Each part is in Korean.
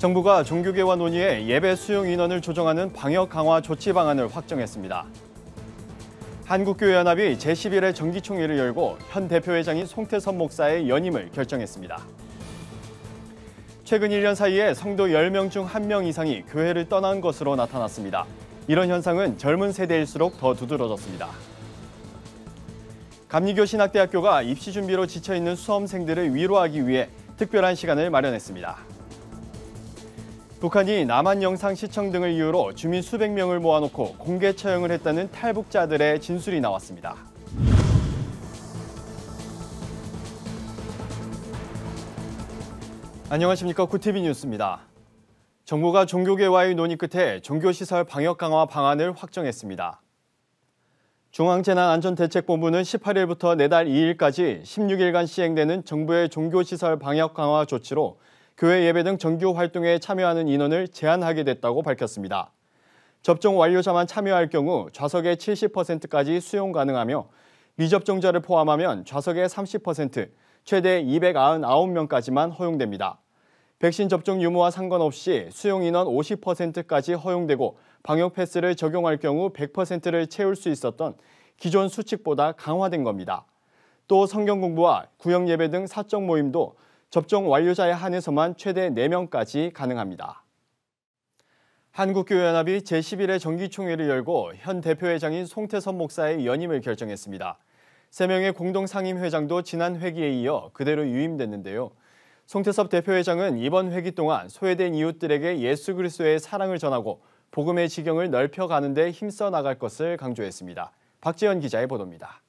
정부가 종교계와 논의해 예배 수용 인원을 조정하는 방역 강화 조치 방안을 확정했습니다. 한국교회연합이 제11회 정기총회를 열고 현 대표회장인 송태섭 목사의 연임을 결정했습니다. 최근 1년 사이에 성도 10명 중 1명 이상이 교회를 떠난 것으로 나타났습니다. 이런 현상은 젊은 세대일수록 더 두드러졌습니다. 감리교신학대학교가 입시 준비로 지쳐있는 수험생들을 위로하기 위해 특별한 시간을 마련했습니다. 북한이 남한 영상 시청 등을 이유로 주민 수백 명을 모아놓고 공개 처형을 했다는 탈북자들의 진술이 나왔습니다. 안녕하십니까. 구티비 뉴스입니다. 정부가 종교계와의 논의 끝에 종교시설 방역 강화 방안을 확정했습니다. 중앙재난안전대책본부는 18일부터 내달 2일까지 16일간 시행되는 정부의 종교시설 방역 강화 조치로 교회 예배 등 정규 활동에 참여하는 인원을 제한하게 됐다고 밝혔습니다. 접종 완료자만 참여할 경우 좌석의 70%까지 수용 가능하며 미접종자를 포함하면 좌석의 30%, 최대 299명까지만 허용됩니다. 백신 접종 유무와 상관없이 수용 인원 50%까지 허용되고 방역 패스를 적용할 경우 100%를 채울 수 있었던 기존 수칙보다 강화된 겁니다. 또 성경 공부와 구역 예배 등 사적 모임도 접종 완료자에 한해서만 최대 4명까지 가능합니다. 한국교회연합이 제11회 정기총회를 열고 현 대표회장인 송태섭 목사의 연임을 결정했습니다. 3명의 공동상임회장도 지난 회기에 이어 그대로 유임됐는데요. 송태섭 대표회장은 이번 회기 동안 소외된 이웃들에게 예수 그리스도의 사랑을 전하고 복음의 지경을 넓혀가는 데 힘써 나갈 것을 강조했습니다. 박지연 기자의 보도입니다.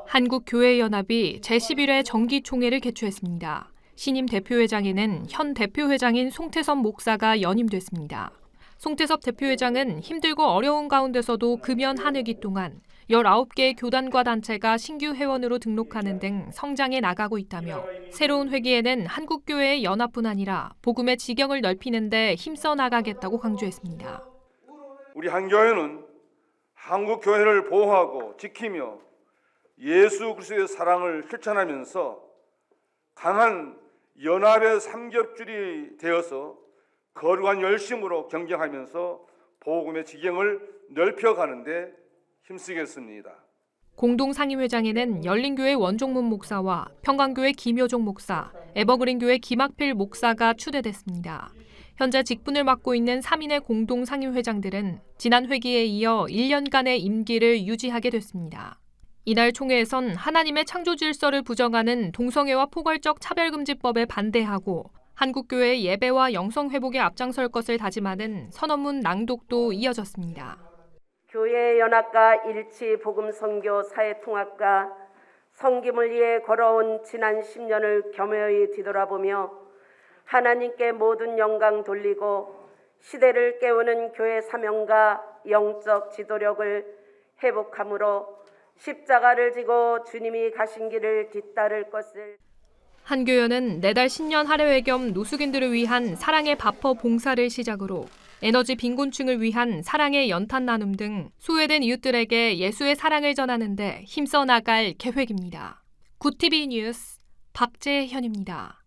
한국교회연합이 제11회 정기총회를 개최했습니다. 신임 대표회장에는 현 대표회장인 송태섭 목사가 연임됐습니다. 송태섭 대표회장은 힘들고 어려운 가운데서도 금연 한 회기 동안 19개의 교단과 단체가 신규 회원으로 등록하는 등 성장해 나가고 있다며 새로운 회기에는 한국교회의 연합뿐 아니라 복음의 지경을 넓히는 데 힘써 나가겠다고 강조했습니다. 우리 한교회는 한국교회를 보호하고 지키며 예수 그리스도의 사랑을 실천하면서 강한 연합의 삼겹줄이 되어서 거룩한 열심으로 경쟁하면서 복음의 지경을 넓혀가는 데 힘쓰겠습니다. 공동상임회장에는 열린교회 원종문 목사와 평강교회 김효종 목사, 에버그린교회 김학필 목사가 추대됐습니다. 현재 직분을 맡고 있는 3인의 공동상임회장들은 지난 회기에 이어 1년간의 임기를 유지하게 됐습니다. 이날 총회에선 하나님의 창조 질서를 부정하는 동성애와 포괄적 차별금지법에 반대하고 한국교회의 예배와 영성회복에 앞장설 것을 다짐하는 선언문 낭독도 이어졌습니다. 교회 연합과 일치 복음 선교 사회 통합과 섬김을 위해 걸어온 지난 10년을 겸허히 뒤돌아보며 하나님께 모든 영광 돌리고 시대를 깨우는 교회 사명과 영적 지도력을 회복함으로 십자가를 지고 주님이 가신 길을 뒤따를 것을. 한교연은 내달 신년 할애회 겸 노숙인들을 위한 사랑의 바퍼 봉사를 시작으로 에너지 빈곤층을 위한 사랑의 연탄 나눔 등 소외된 이웃들에게 예수의 사랑을 전하는 데 힘써 나갈 계획입니다. 구티비 뉴스 박재현입니다.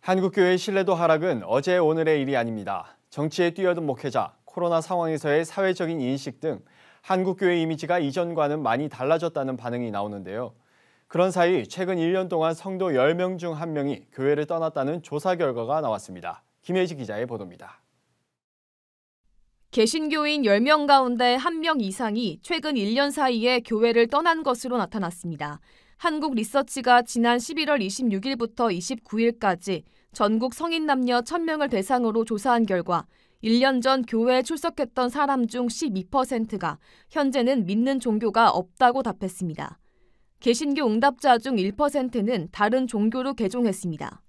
한국교회의 신뢰도 하락은 어제 오늘의 일이 아닙니다. 정치에 뛰어든 목회자, 코로나 상황에서의 사회적인 인식 등 한국교회 이미지가 이전과는 많이 달라졌다는 반응이 나오는데요. 그런 사이 최근 1년 동안 성도 10명 중 1명이 교회를 떠났다는 조사 결과가 나왔습니다. 김혜지 기자의 보도입니다. 개신교인 10명 가운데 1명 이상이 최근 1년 사이에 교회를 떠난 것으로 나타났습니다. 한국리서치가 지난 11월 26일부터 29일까지 전국 성인 남녀 1000명을 대상으로 조사한 결과 1년 전 교회에 출석했던 사람 중 12%가 현재는 믿는 종교가 없다고 답했습니다. 개신교 응답자 중 1%는 다른 종교로 개종했습니다.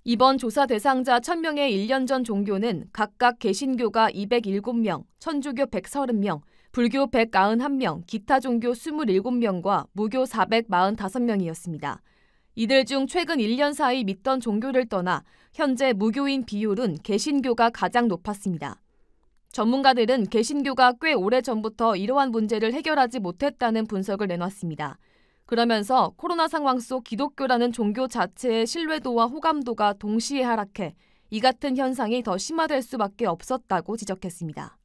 이번 조사 대상자 1000명의 1년 전 종교는 각각 개신교가 207명, 천주교 130명, 불교 191명, 기타 종교 27명과 무교 445명이었습니다. 이들 중 최근 1년 사이 믿던 종교를 떠나 현재 무교인 비율은 개신교가 가장 높았습니다. 전문가들은 개신교가 꽤 오래전부터 이러한 문제를 해결하지 못했다는 분석을 내놨습니다. 그러면서 코로나 상황 속 기독교라는 종교 자체의 신뢰도와 호감도가 동시에 하락해 이 같은 현상이 더 심화될 수밖에 없었다고 지적했습니다.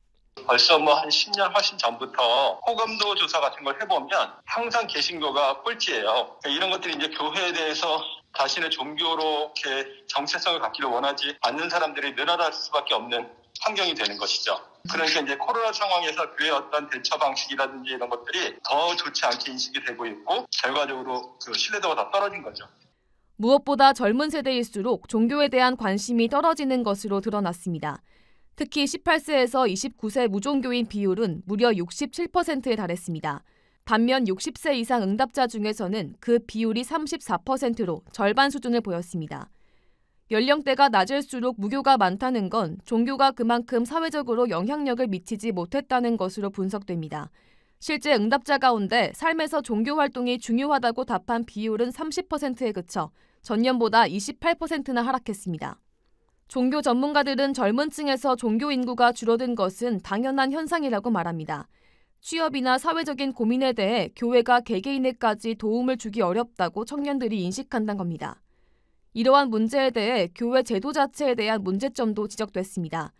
벌써 한 10년 훨씬 전부터 호감도 조사 같은 걸 해보면 항상 개신교가 꼴찌예요. 이런 것들이 이제 교회에 대해서 자신의 종교로 이렇게 정체성을 갖기를 원하지 않는 사람들이 늘어날 수밖에 없는 환경이 되는 것이죠. 그러니까 이제 코로나 상황에서 교회의 어떤 대처 방식이라든지 이런 것들이 더 좋지 않게 인식이 되고 있고 결과적으로 그 신뢰도가 더 떨어진 거죠. 무엇보다 젊은 세대일수록 종교에 대한 관심이 떨어지는 것으로 드러났습니다. 특히 18세에서 29세 무종교인 비율은 무려 67%에 달했습니다. 반면 60세 이상 응답자 중에서는 그 비율이 34%로 절반 수준을 보였습니다. 연령대가 낮을수록 무교가 많다는 건 종교가 그만큼 사회적으로 영향력을 미치지 못했다는 것으로 분석됩니다. 실제 응답자 가운데 삶에서 종교 활동이 중요하다고 답한 비율은 30%에 그쳐 전년보다 28%나 하락했습니다. 종교 전문가들은 젊은 층에서 종교 인구가 줄어든 것은 당연한 현상이라고 말합니다. 취업이나 사회적인 고민에 대해 교회가 개개인에까지 도움을 주기 어렵다고 청년들이 인식한다는 겁니다. 이러한 문제에 대해 교회 제도 자체에 대한 문제점도 지적됐습니다.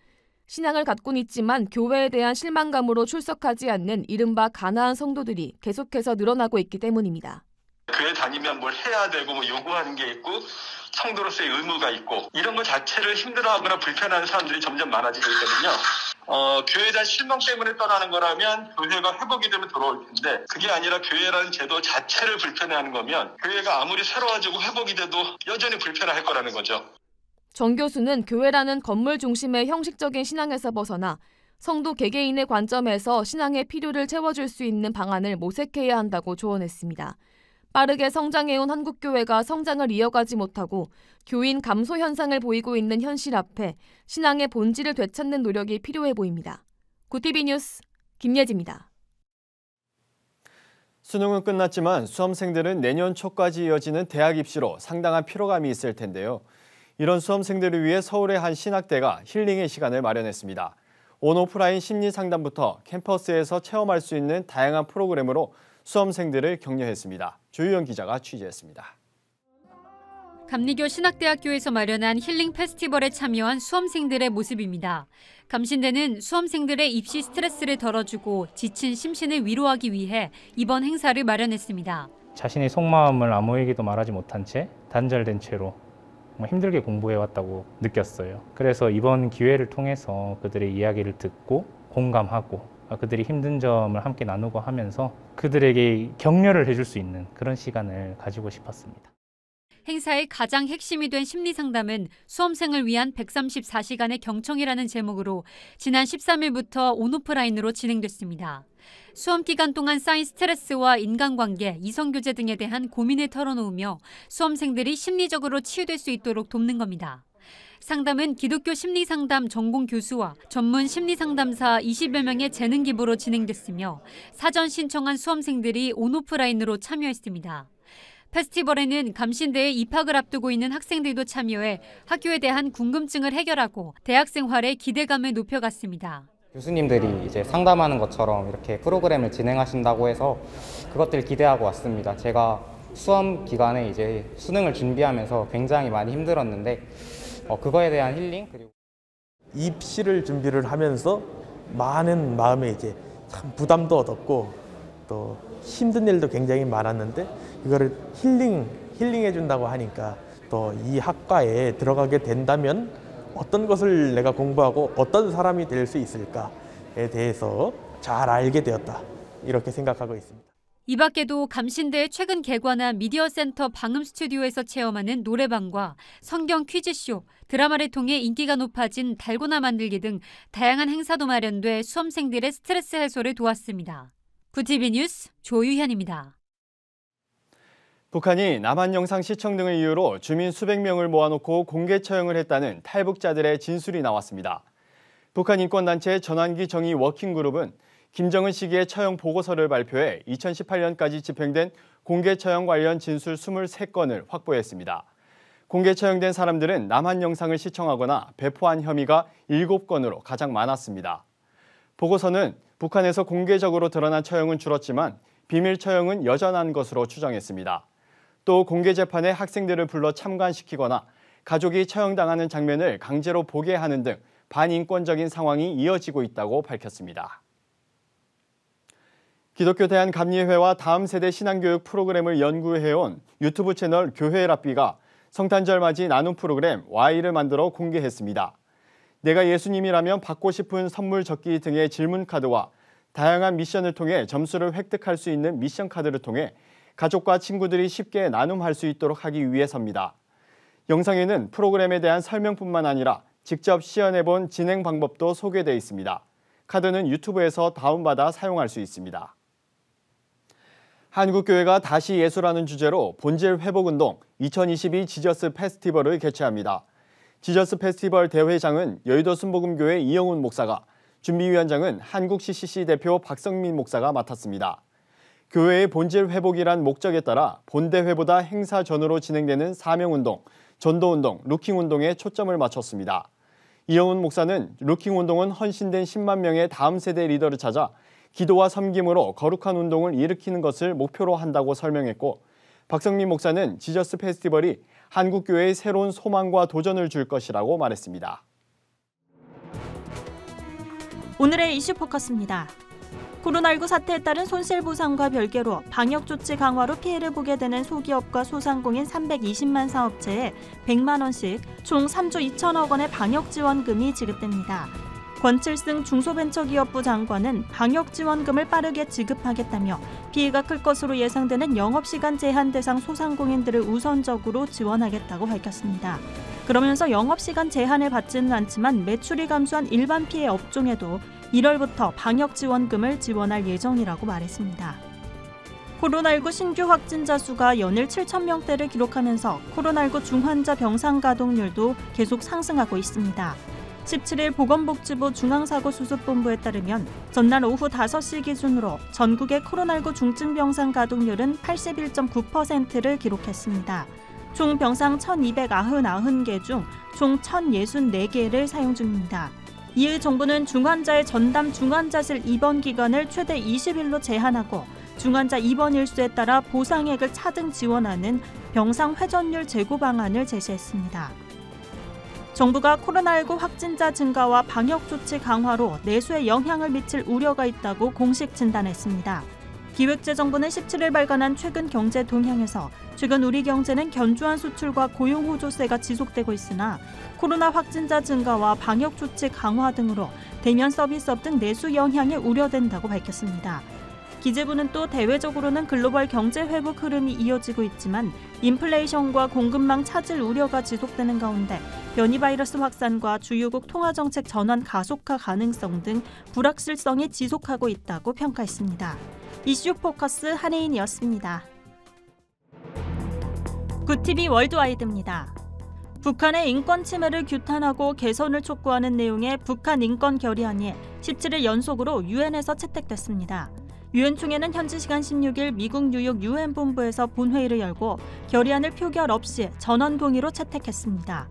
신앙을 갖고는 있지만 교회에 대한 실망감으로 출석하지 않는 이른바 가나안 성도들이 계속해서 늘어나고 있기 때문입니다. 교회 다니면 뭘 해야 되고 요구하는 게 있고 성도로서의 의무가 있고 이런 것 자체를 힘들어하거나 불편해하는 사람들이 점점 많아지고 있거든요. 교회에 대한 실망 때문에 떠나는 거라면 교회가 회복이 되면 돌아올 텐데 그게 아니라 교회라는 제도 자체를 불편해하는 거면 교회가 아무리 새로워지고 회복이 돼도 여전히 불편할 거라는 거죠. 정 교수는 교회라는 건물 중심의 형식적인 신앙에서 벗어나 성도 개개인의 관점에서 신앙의 필요를 채워줄 수 있는 방안을 모색해야 한다고 조언했습니다. 빠르게 성장해온 한국교회가 성장을 이어가지 못하고 교인 감소 현상을 보이고 있는 현실 앞에 신앙의 본질을 되찾는 노력이 필요해 보입니다. 구티비 뉴스 김예지입니다. 수능은 끝났지만 수험생들은 내년 초까지 이어지는 대학 입시로 상당한 피로감이 있을 텐데요. 이런 수험생들을 위해 서울의 한 신학대가 힐링의 시간을 마련했습니다. 온오프라인 심리상담부터 캠퍼스에서 체험할 수 있는 다양한 프로그램으로 수험생들을 격려했습니다. 조유영 기자가 취재했습니다. 감리교 신학대학교에서 마련한 힐링 페스티벌에 참여한 수험생들의 모습입니다. 감신대는 수험생들의 입시 스트레스를 덜어주고 지친 심신을 위로하기 위해 이번 행사를 마련했습니다. 자신의 속마음을 아무에게도 말하지 못한 채 단절된 채로 정말 힘들게 공부해왔다고 느꼈어요. 그래서 이번 기회를 통해서 그들의 이야기를 듣고 공감하고 그들이 힘든 점을 함께 나누고 하면서 그들에게 격려를 해줄 수 있는 그런 시간을 가지고 싶었습니다. 행사의 가장 핵심이 된 심리상담은 수험생을 위한 134시간의 경청이라는 제목으로 지난 13일부터 온오프라인으로 진행됐습니다. 수험 기간 동안 쌓인 스트레스와 인간관계, 이성교제 등에 대한 고민을 털어놓으며 수험생들이 심리적으로 치유될 수 있도록 돕는 겁니다. 상담은 기독교 심리상담 전공 교수와 전문 심리상담사 20여 명의 재능 기부로 진행됐으며 사전 신청한 수험생들이 온오프라인으로 참여했습니다. 페스티벌에는 감신대에 입학을 앞두고 있는 학생들도 참여해 학교에 대한 궁금증을 해결하고 대학 생활의 기대감을 높여갔습니다. 교수님들이 이제 상담하는 것처럼 이렇게 프로그램을 진행하신다고 해서 그것들 기대하고 왔습니다. 제가 수험 기간에 이제 수능을 준비하면서 굉장히 많이 힘들었는데 그거에 대한 힐링 그리고 입시를 준비를 하면서 많은 마음에 이제 참 부담도 얻었고 또 힘든 일도 굉장히 많았는데 이거를 힐링해 준다고 하니까 또 이 학과에 들어가게 된다면 어떤 것을 내가 공부하고 어떤 사람이 될 수 있을까에 대해서 잘 알게 되었다 이렇게 생각하고 있습니다. 이 밖에도 감신대에 최근 개관한 미디어센터 방음 스튜디오에서 체험하는 노래방과 성경 퀴즈쇼, 드라마를 통해 인기가 높아진 달고나 만들기 등 다양한 행사도 마련돼 수험생들의 스트레스 해소를 도왔습니다. 구티비 뉴스 조유현입니다. 북한이 남한 영상 시청 등을 이유로 주민 수백 명을 모아놓고 공개 처형을 했다는 탈북자들의 진술이 나왔습니다. 북한 인권단체 전환기 정의 워킹그룹은 김정은 시기의 처형 보고서를 발표해 2018년까지 집행된 공개 처형 관련 진술 23건을 확보했습니다. 공개 처형된 사람들은 남한 영상을 시청하거나 배포한 혐의가 7건으로 가장 많았습니다. 보고서는 북한에서 공개적으로 드러난 처형은 줄었지만 비밀 처형은 여전한 것으로 추정했습니다. 또 공개 재판에 학생들을 불러 참관시키거나 가족이 처형당하는 장면을 강제로 보게 하는 등 반인권적인 상황이 이어지고 있다고 밝혔습니다. 기독교 대한감리회와 다음 세대 신앙교육 프로그램을 연구해온 유튜브 채널 교회 랍비가 성탄절 맞이 나눔 프로그램 Y를 만들어 공개했습니다. 내가 예수님이라면 받고 싶은 선물 적기 등의 질문 카드와 다양한 미션을 통해 점수를 획득할 수 있는 미션 카드를 통해 가족과 친구들이 쉽게 나눔할 수 있도록 하기 위해서입니다. 영상에는 프로그램에 대한 설명뿐만 아니라 직접 시연해본 진행 방법도 소개되어 있습니다. 카드는 유튜브에서 다운받아 사용할 수 있습니다. 한국교회가 다시 예수라는 주제로 본질 회복운동 2022 지저스 페스티벌을 개최합니다. 지저스 페스티벌 대회장은 여의도 순복음교회 이영훈 목사가, 준비위원장은 한국 CCC 대표 박성민 목사가 맡았습니다. 교회의 본질 회복이란 목적에 따라 본대회보다 행사 전후로 진행되는 사명운동, 전도운동, 루킹운동에 초점을 맞췄습니다. 이영훈 목사는 루킹운동은 헌신된 10만 명의 다음 세대 리더를 찾아 기도와 섬김으로 거룩한 운동을 일으키는 것을 목표로 한다고 설명했고, 박성민 목사는 지저스 페스티벌이 한국교회의 새로운 소망과 도전을 줄 것이라고 말했습니다. 오늘의 이슈 포커스입니다. 코로나19 사태에 따른 손실보상과 별개로 방역조치 강화로 피해를 보게 되는 소기업과 소상공인 320만 사업체에 100만 원씩 총 3조 2천억 원의 방역지원금이 지급됩니다. 권칠승 중소벤처기업부 장관은 방역지원금을 빠르게 지급하겠다며 피해가 클 것으로 예상되는 영업시간 제한 대상 소상공인들을 우선적으로 지원하겠다고 밝혔습니다. 그러면서 영업시간 제한을 받지는 않지만 매출이 감소한 일반 피해 업종에도 1월부터 방역지원금을 지원할 예정이라고 말했습니다. 코로나19 신규 확진자 수가 연일 7천 명대를 기록하면서 코로나19 중환자 병상 가동률도 계속 상승하고 있습니다. 17일 보건복지부 중앙사고수습본부에 따르면 전날 오후 5시 기준으로 전국의 코로나19 중증병상 가동률은 81.9%를 기록했습니다. 총 병상 1,299개 중 총 1,064개를 사용 중입니다. 이에 정부는 중환자의 전담 중환자실 입원 기간을 최대 20일로 제한하고 중환자 입원 일수에 따라 보상액을 차등 지원하는 병상 회전율 제고 방안을 제시했습니다. 정부가 코로나19 확진자 증가와 방역조치 강화로 내수에 영향을 미칠 우려가 있다고 공식 진단했습니다. 기획재정부는 17일 발간한 최근 경제 동향에서 최근 우리 경제는 견조한 수출과 고용호조세가 지속되고 있으나 코로나 확진자 증가와 방역조치 강화 등으로 대면 서비스업 등 내수 영향이 우려된다고 밝혔습니다. 기재부는 또 대외적으로는 글로벌 경제 회복 흐름이 이어지고 있지만 인플레이션과 공급망 차질 우려가 지속되는 가운데 변이 바이러스 확산과 주요국 통화정책 전환 가속화 가능성 등 불확실성이 지속하고 있다고 평가했습니다. 이슈 포커스 한혜인이었습니다. 굿TV 월드와이드입니다. 북한의 인권 침해를 규탄하고 개선을 촉구하는 내용의 북한 인권 결의안이 17일 연속으로 유엔에서 채택됐습니다. 유엔 총회는 현지 시간 16일 미국 뉴욕 유엔 본부에서 본회의를 열고 결의안을 표결 없이 전원 동의로 채택했습니다.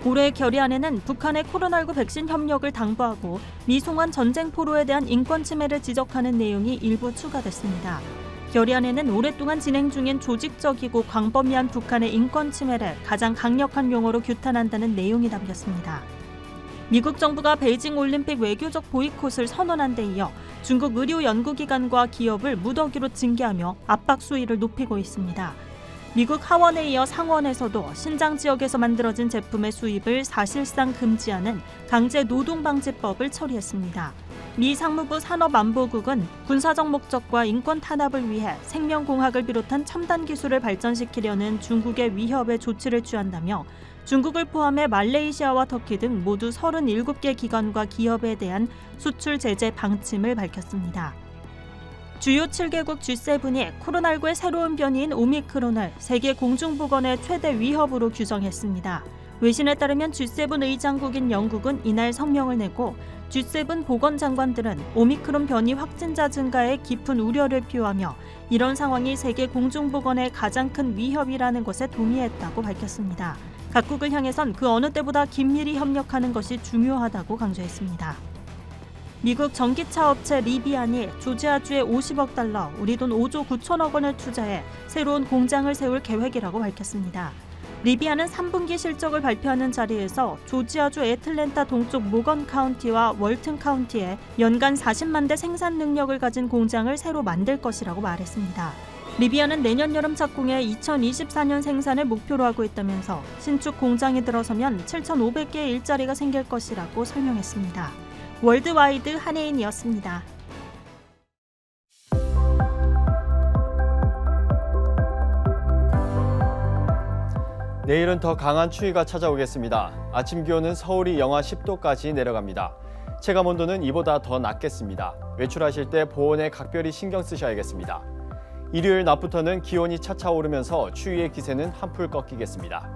올해 결의안에는 북한의 코로나19 백신 협력을 당부하고 미송환 전쟁 포로에 대한 인권 침해를 지적하는 내용이 일부 추가됐습니다. 결의안에는 오랫동안 진행 중인 조직적이고 광범위한 북한의 인권 침해를 가장 강력한 용어로 규탄한다는 내용이 담겼습니다. 미국 정부가 베이징 올림픽 외교적 보이콧을 선언한 데 이어 중국 의료 연구기관과 기업을 무더기로 징계하며 압박 수위를 높이고 있습니다. 미국 하원에 이어 상원에서도 신장 지역에서 만들어진 제품의 수입을 사실상 금지하는 강제노동방지법을 처리했습니다. 미 상무부 산업안보국은 군사적 목적과 인권 탄압을 위해 생명공학을 비롯한 첨단 기술을 발전시키려는 중국의 위협에 조치를 취한다며 중국을 포함해 말레이시아와 터키 등 모두 37개 기관과 기업에 대한 수출 제재 방침을 밝혔습니다. 주요 7개국 G7이 코로나19의 새로운 변이인 오미크론을 세계 공중보건의 최대 위협으로 규정했습니다. 외신에 따르면 G7 의장국인 영국은 이날 성명을 내고 G7 보건장관들은 오미크론 변이 확진자 증가에 깊은 우려를 표하며 이런 상황이 세계 공중보건의 가장 큰 위협이라는 것에 동의했다고 밝혔습니다. 각국을 향해선 그 어느 때보다 긴밀히 협력하는 것이 중요하다고 강조했습니다. 미국 전기차 업체 리비안이 조지아주에 50억 달러, 우리 돈 5조 9천억 원을 투자해 새로운 공장을 세울 계획이라고 밝혔습니다. 리비안은 3분기 실적을 발표하는 자리에서 조지아주 애틀랜타 동쪽 모건 카운티와 월튼 카운티에 연간 40만 대 생산 능력을 가진 공장을 새로 만들 것이라고 말했습니다. 리비안은 내년 여름 착공에 2024년 생산을 목표로 하고 있다면서 신축 공장이 들어서면 7,500개의 일자리가 생길 것이라고 설명했습니다. 월드와이드 한혜인이었습니다. 내일은 더 강한 추위가 찾아오겠습니다. 아침 기온은 서울이 영하 10도까지 내려갑니다. 체감온도는 이보다 더 낮겠습니다. 외출하실 때 보온에 각별히 신경 쓰셔야겠습니다. 일요일 낮부터는 기온이 차차 오르면서 추위의 기세는 한풀 꺾이겠습니다.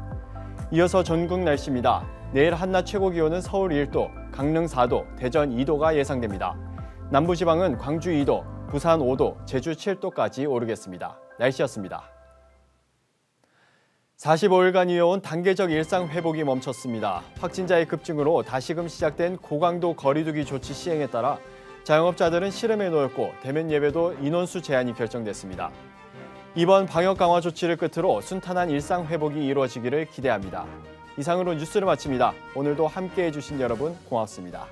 이어서 전국 날씨입니다. 내일 한낮 최고 기온은 서울 1도, 강릉 4도, 대전 2도가 예상됩니다. 남부지방은 광주 2도, 부산 5도, 제주 7도까지 오르겠습니다. 날씨였습니다. 45일간 이어온 단계적 일상 회복이 멈췄습니다. 확진자의 급증으로 다시금 시작된 고강도 거리두기 조치 시행에 따라 자영업자들은 씨름에 놓였고 대면 예배도 인원수 제한이 결정됐습니다. 이번 방역 강화 조치를 끝으로 순탄한 일상 회복이 이루어지기를 기대합니다. 이상으로 뉴스를 마칩니다. 오늘도 함께해 주신 여러분 고맙습니다.